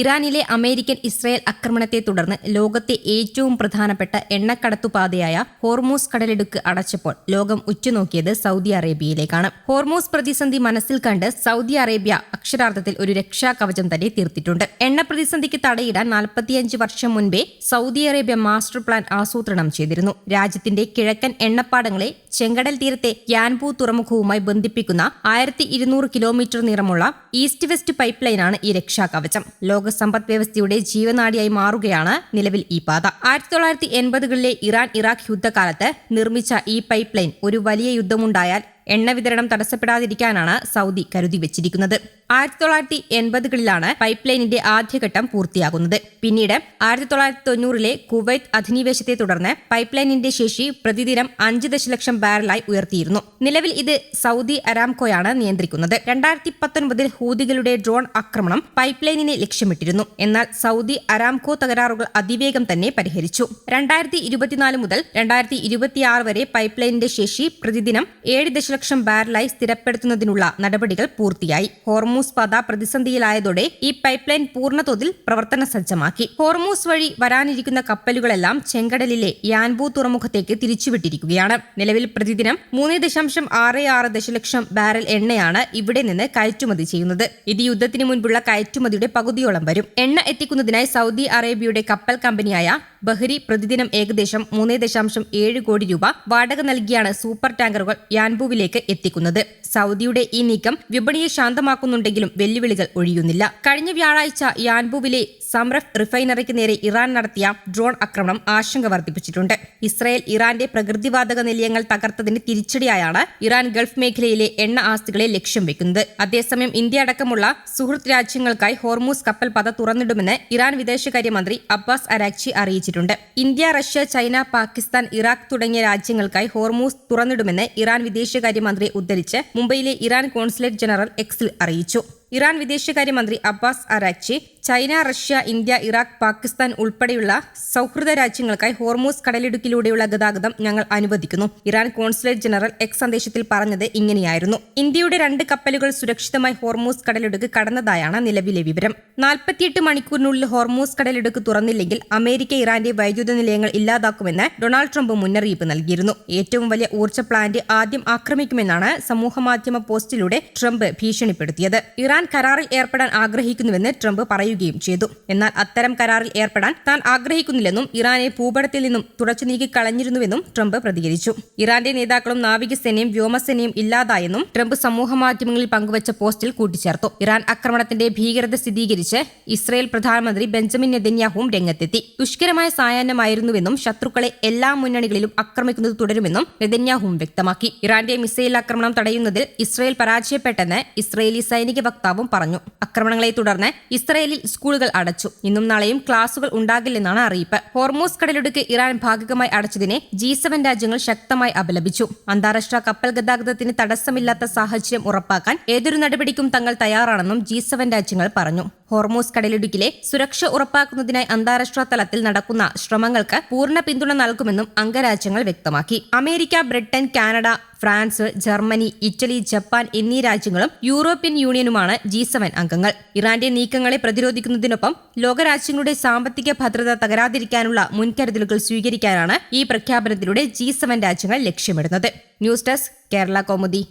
ഇറാനിലെ American Israel ആക്രമണത്തെ തുടർന്ന് ലോകത്തെ ഏറ്റവും പ്രധാനപ്പെട്ട എണ്ണക്കടത്തുപാതയായ ഹോർമൂസ് കടലിടുക്ക് അടച്ചപ്പോൾ ലോകം ഉറ്റുനോക്കിയത് സൗദി അറേബ്യയിലേക്കാണ്. ഹോർമൂസ് പ്രതിസന്ധി മനസ്സിൽ കണ്ട് സൗദി അറേബ്യ അക്ഷരാർത്ഥത്തിൽ ഒരു രക്ഷാകവചം തന്നെ തീർത്തിട്ടുണ്ട്. എണ്ണ പ്രതിസന്ധിക്ക് തടയിടാൻ 45 വർഷം മുൻപേ സൗദി അറേബ്യ മാസ്റ്റർ പ്ലാൻ ആസൂത്രണം ചെയ്തിരുന്നു. രാജ്യത്തിന്റെ കിഴക്കൻ എണ്ണപ്പാടങ്ങളെ ചെങ്കടൽ തീരത്തെ യാൻബു തുറമുഖവുമായി ബന്ധിപ്പിക്കുന്ന 1200 കിലോമീറ്റർ നീളമുള്ള ഈസ്റ്റ് വെസ്റ്റ് പൈപ്പ് ലൈനാണ് ഈ രക്ഷാകവചം. ലോക സമ്പദ് വ്യവസ്ഥയുടെ ജീവനാഡിയായി മാറുകയാണ് നിലവിൽ ഈ പാത. 1980കളിലെ ഇറാൻ ഇറാഖ് യുദ്ധകാലത്ത് നിർമ്മിച്ച ഈ പൈപ്പ് ലൈൻ ഒരു വലിയ യുദ്ധമുണ്ടായാൽ എണ്ണ വിതരണം തടസ്സപ്പെടാതിരിക്കാനാണ് സൗദി കരുതി വെച്ചിരിക്കുന്നത്. 1980കളിലാണ് പൈപ്പ് ലൈനിന്റെ ആദ്യഘട്ടം പൂർത്തിയാകുന്നത്. പിന്നീട് 1990ലെ കുവൈത്ത് അധിനിവേശത്തെ തുടർന്ന് പൈപ്പ് ലൈനിന്റെ ശേഷി പ്രതിദിനം 5 ദശലക്ഷം ബാരലായി ഉയർത്തിയിരുന്നു. നിലവിൽ ഇത് സൗദി അരാംകോയാണ് നിയന്ത്രിക്കുന്നത്. 2019ൽ ഹൂതികളുടെ ഡ്രോൺ ആക്രമണം പൈപ്പ് ലൈനിനെ ലക്ഷ്യമിട്ടിരുന്നു. എന്നാൽ സൗദി അരാംകോ തകരാറുകൾ അതിവേഗം തന്നെ പരിഹരിച്ചു. 2024 മുതൽ 2026 വരെ പൈപ്പ് ലൈനിന്റെ ശേഷി പ്രതിദിനം 7 ദശലക്ഷം ബാരലായി സ്ഥിരപ്പെടുത്തുന്നതിനുള്ള നടപടികൾ പൂർത്തിയായി. ഹോർമൂസ് പാത പ്രതിസന്ധിയിലായതോടെ ഈ പൈപ്പ് ലൈൻ പൂർണ്ണതോതിൽ പ്രവർത്തന സജ്ജമാക്കി. ഹോർമൂസ് വഴി വരാനിരിക്കുന്ന കപ്പലുകളെല്ലാം ചെങ്കടലിലെ യാൻബു തുറമുഖത്തേക്ക് തിരിച്ചുവിട്ടിരിക്കുകയാണ്. നിലവിൽ പ്രതിദിനം 3.66 ദശലക്ഷം ബാരൽ എണ്ണയാണ് ഇവിടെ നിന്ന് കയറ്റുമതി ചെയ്യുന്നത്. ഇത് യുദ്ധത്തിന് മുൻപുള്ള കയറ്റുമതിയുടെ പകുതിയോളം വരും. എണ്ണ എത്തിക്കുന്നതിനായി സൗദി അറേബ്യയുടെ കപ്പൽ കമ്പനിയായ ബഹ്രി പ്രതിദിനം ഏകദേശം 3.7 കോടി രൂപ വാടക നൽകിയാണ് സൂപ്പർ ടാങ്കറുകൾ യാൻബുവിലേക്ക് എത്തിക്കുന്നത്. സൗദിയുടെ ഈ നീക്കം വിപണിയെ ശാന്തമാക്കുന്നുണ്ടെങ്കിലും വെല്ലുവിളികൾ ഒഴിയുന്നില്ല. കഴിഞ്ഞ വ്യാഴാഴ്ച യാൻബുവിലെ സംറഫ് റിഫൈനറിക്ക് നേരെ ഇറാൻ നടത്തിയ ഡ്രോൺ ആക്രമണം ആശങ്ക വർദ്ധിപ്പിച്ചിട്ടുണ്ട്. ഇസ്രായേൽ ഇറാന്റെ പ്രകൃതിവാതക നിലയങ്ങൾ തകർത്തതിന് തിരിച്ചടിയായാണ് ഇറാൻ ഗൾഫ് മേഖലയിലെ എണ്ണ ആസ്തികളെ ലക്ഷ്യം വെക്കുന്നത്. അതേസമയം ഇന്ത്യ അടക്കമുള്ള സുഹൃത്ത് രാജ്യങ്ങൾക്കായി ഹോർമൂസ് കപ്പൽ പാത തുറന്നിടുമെന്ന് ഇറാൻ വിദേശകാര്യമന്ത്രി അബ്ബാസ് അരാക്ചി അറിയിച്ചിട്ടുണ്ട്. India, Russia, China, Pakistan, Iraq തുടങ്ങിയ രാജ്യങ്ങൾക്കായി ഹോർമൂസ് തുറന്നിടുമെന്ന് ഇറാൻ വിദേശകാര്യമന്ത്രിയെ ഉദ്ധരിച്ച് മുംബൈയിലെ ഇറാൻ കോൺസുലേറ്റ് ജനറൽ എക്സിൽ അറിയിച്ചു. ഇറാൻ വിദേശകാര്യമന്ത്രി Abbas Araghchi China, Russia, India, Iraq, Pakistan ഉൾപ്പെടെയുള്ള സൗഹൃദ രാജ്യങ്ങൾക്കായി ഹോർമൂസ് കടലിടുക്കിലൂടെയുള്ള ഗതാഗതം ഞങ്ങൾ അനുവദിക്കുന്നു. ഇറാൻ കോൺസുലേറ്റ് ജനറൽ എക്സ് സന്ദേശത്തിൽ പറഞ്ഞത് ഇങ്ങനെയായിരുന്നു. ഇന്ത്യയുടെ 2 കപ്പലുകൾ സുരക്ഷിതമായി ഹോർമൂസ് കടലിടുക്ക് കടന്നതായാണ് നിലവിലെ വിവരം. 48 മണിക്കൂറിനുള്ളിൽ ഹോർമൂസ് കടലിടുക്ക് തുറന്നില്ലെങ്കിൽ അമേരിക്ക ഇറാന്റെ വൈദ്യുത നിലയങ്ങൾ ഇല്ലാതാക്കുമെന്ന് ഡൊണാൾഡ് ട്രംപ് മുന്നറിയിപ്പ് നൽകിയിരുന്നു. ഏറ്റവും വലിയ ഊർജ്ജ പ്ലാന്റ് ആദ്യം ആക്രമിക്കുമെന്നാണ് സമൂഹമാധ്യമ പോസ്റ്റിലൂടെ ട്രംപ് ഭീഷണിപ്പെടുത്തിയത്. ഇറാൻ കരാറിൽ ഏർപ്പെടാൻ ആഗ്രഹിക്കുന്നുവെന്ന് ട്രംപ് പറയുകയും ചെയ്തു. എന്നാൽ അത്തരം കരാറിൽ ഏർപ്പെടാൻ താൻ ആഗ്രഹിക്കുന്നില്ലെന്നും ഇറാനെ ഭൂപടത്തിൽ നിന്നും തുടച്ചു നീക്കിക്കളഞ്ഞിരുന്നുവെന്നും ട്രംപ് പ്രതികരിച്ചു. ഇറാന്റെ നേതാക്കളും നാവികസേനയും വ്യോമസേനയും ഇല്ലാതായെന്നും ട്രംപ് സമൂഹമാധ്യമങ്ങളിൽ പങ്കുവച്ച പോസ്റ്റിൽ കൂട്ടിച്ചേർത്തു. ഇറാൻ ആക്രമണത്തിന്റെ ഭീകരത സ്ഥിരീകരിച്ച് ഇസ്രായേൽ പ്രധാനമന്ത്രി ബെഞ്ചമിൻ നെതന്യാഹുവും രംഗത്തെത്തി. ദുഷ്കരമായ സായാഹ്നമായിരുന്നുവെന്നും ശത്രുക്കളെ എല്ലാ മുന്നണികളിലും ആക്രമിക്കുന്നത് തുടരുമെന്നും നെതന്യാഹുവും വ്യക്തമാക്കി. ഇറാന്റെ മിസൈൽ ആക്രമണം തടയുന്നതിൽ ഇസ്രായേൽ പരാജയപ്പെട്ടെന്ന് ഇസ്രായേലി സൈനിക വക്താവും പറഞ്ഞു. ആക്രമണങ്ങളെ തുടർന്ന് ഇസ്രായേലിൽ സ്കൂളുകൾ അടച്ചു. ഇന്നും നാളെയും ക്ലാസുകൾ ഉണ്ടാകില്ലെന്നാണ് അറിയിപ്പ്. ഹോർമൂസ് കടലിടുക്ക് ഇറാൻ ഭാഗികമായി അടച്ചതിനെ G7 രാജ്യങ്ങൾ ശക്തമായി അപലപിച്ചു. അന്താരാഷ്ട്ര കപ്പൽ ഗതാഗതത്തിന് തടസ്സമില്ലാത്ത സാഹചര്യം ഉറപ്പാക്കാൻ ഏതൊരു നടപടിക്കും തങ്ങൾ തയ്യാറാണെന്നും G7 രാജ്യങ്ങൾ പറഞ്ഞു. ഹോർമൂസ് കടലിടുക്കിലെ സുരക്ഷ ഉറപ്പാക്കുന്നതിനായി അന്താരാഷ്ട്ര തലത്തിൽ നടക്കുന്ന ശ്രമങ്ങൾക്ക് പൂർണ്ണ പിന്തുണ നൽകുമെന്നും അംഗരാജ്യങ്ങൾ വ്യക്തമാക്കി. America, Britain, Canada, France, Germany, Italy, Japan എന്നീ രാജ്യങ്ങളും യൂറോപ്യൻ യൂണിയനുമാണ് G7 അംഗങ്ങൾ. ഇറാന്റെ നീക്കങ്ങളെ പ്രതിരോധിക്കുന്നതിനൊപ്പം ലോകരാജ്യങ്ങളുടെ സാമ്പത്തിക ഭദ്രത തകരാതിരിക്കാനുള്ള മുൻകരുതലുകൾ സ്വീകരിക്കാനാണ് ഈ പ്രഖ്യാപനത്തിലൂടെ G7 രാജ്യങ്ങൾ ലക്ഷ്യമിടുന്നത്. News desk, Kerala Kaumudi.